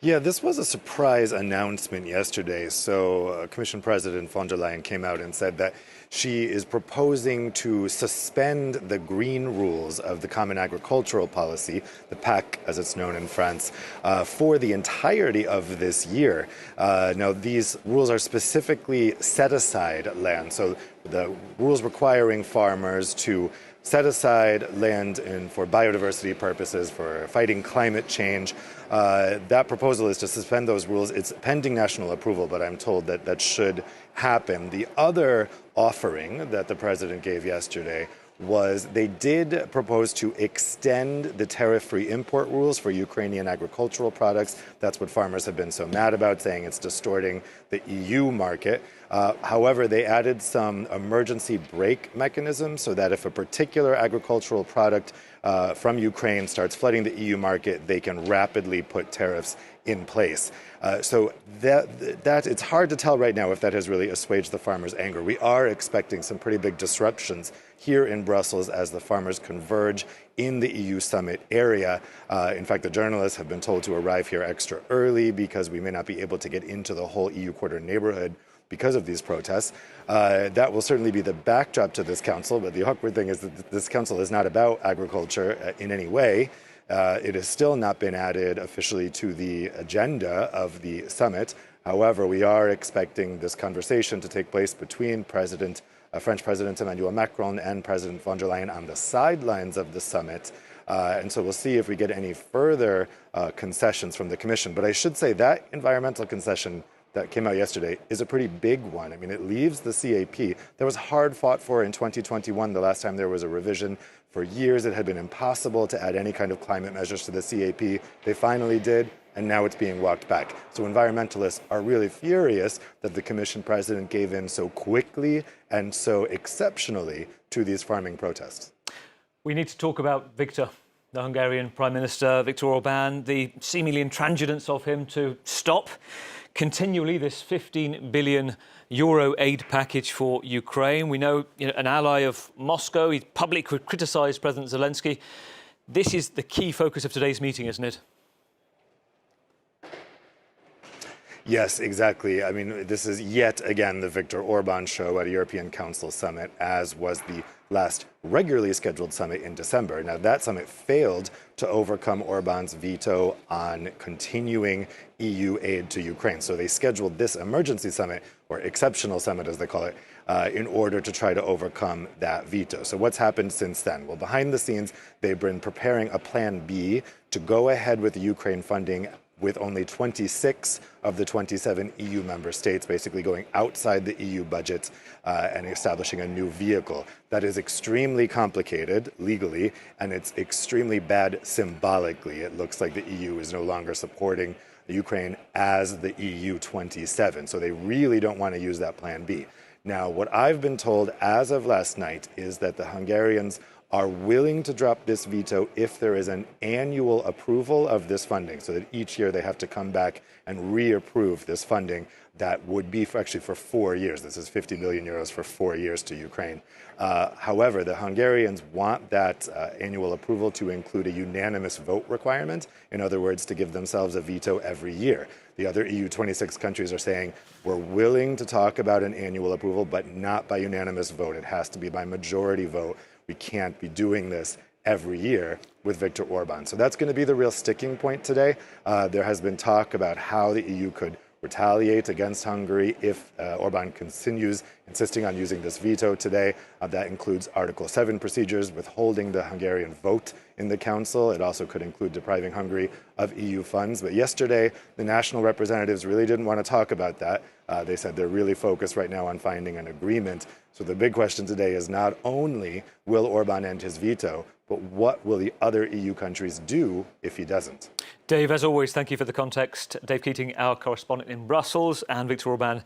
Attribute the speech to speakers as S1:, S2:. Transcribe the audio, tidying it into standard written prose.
S1: Yeah, this was a surprise announcement yesterday. So, Commission President von der Leyen came out and said that she is proposing to suspend the green rules of the Common Agricultural Policy, the PAC as it's known in France, for the entirety of this year. Now, these rules are specifically set-aside land. So, the rules requiring farmers to set aside land for biodiversity purposes, for fighting climate change. That proposal is to suspend those rules. It's pending national approval, but I'm told that that should happen. The other offering that the president gave yesterday was they did propose to extend the tariff-free import rules for Ukrainian agricultural products. That's what farmers have been so mad about, saying it's distorting the EU market. However, they added some emergency brake mechanisms so that if a particular agricultural product from Ukraine starts flooding the EU market, they can rapidly put tariffs in place. So that it's hard to tell right now if that has really assuaged the farmers' anger. We are expecting some pretty big disruptions here in Brussels as the farmers converge in the EU summit area. In fact, the journalists have been told to arrive here extra early because we may not be able to get into the whole EU quarter neighborhood because of these protests. That will certainly be the backdrop to this council, but the awkward thing is that this council is not about agriculture in any way. It has still not been added officially to the agenda of the summit. However, we are expecting this conversation to take place between French President Emmanuel Macron and President von der Leyen on the sidelines of the summit. And so we'll see if we get any further concessions from the Commission. But I should say that environmental concession that came out yesterday is a pretty big one. I mean, it leaves the CAP that was hard fought for in 2021, the last time there was a revision. For years, it had been impossible to add any kind of climate measures to the CAP. They finally did, and now it's being walked back. So environmentalists are really furious that the Commission president gave in so quickly and so exceptionally to these farming protests.
S2: We need to talk about Viktor, the Hungarian Prime Minister, Viktor Orban, the seemingly intransigence of him to stop continually this 15 billion euro aid package for Ukraine. We know, an ally of Moscow. He publicly criticised President Zelensky. This is the key focus of today's meeting, isn't it?
S1: Yes, exactly. I mean, this is yet again the Viktor Orban show at a European Council summit, as was the last regularly scheduled summit in December. Now, that summit failed to overcome Orban's veto on continuing EU aid to Ukraine. So they scheduled this emergency summit, or exceptional summit as they call it, in order to try to overcome that veto. So what's happened since then? Well, behind the scenes, they've been preparing a plan B to go ahead with the Ukraine funding with only 26 of the 27 EU member states basically going outside the EU budget and establishing a new vehicle. That is extremely complicated legally, and it's extremely bad symbolically. It looks like the EU is no longer supporting Ukraine as the EU 27. So they really don't want to use that plan B. Now, what I've been told as of last night is that the Hungarians are willing to drop this veto if there is an annual approval of this funding, so that each year they have to come back and reapprove this funding that would be actually for 4 years. This is 50 million euros for 4 years to Ukraine. However, the Hungarians want that annual approval to include a unanimous vote requirement. In other words, to give themselves a veto every year. The other EU 26 countries are saying, we're willing to talk about an annual approval, but not by unanimous vote. It has to be by majority vote. We can't be doing this every year with Viktor Orban. So that's going to be the real sticking point today. There has been talk about how the EU could retaliate against Hungary if Orban continues insisting on using this veto today. That includes Article 7 procedures, withholding the Hungarian vote in the Council. It also could include depriving Hungary of EU funds. But yesterday, the national representatives really didn't want to talk about that. They said they're really focused right now on finding an agreement. So the big question today is not only will Orban end his veto, but what will the other EU countries do if he doesn't?
S2: Dave, as always, thank you for the context. Dave Keating, our correspondent in Brussels, and Viktor Orban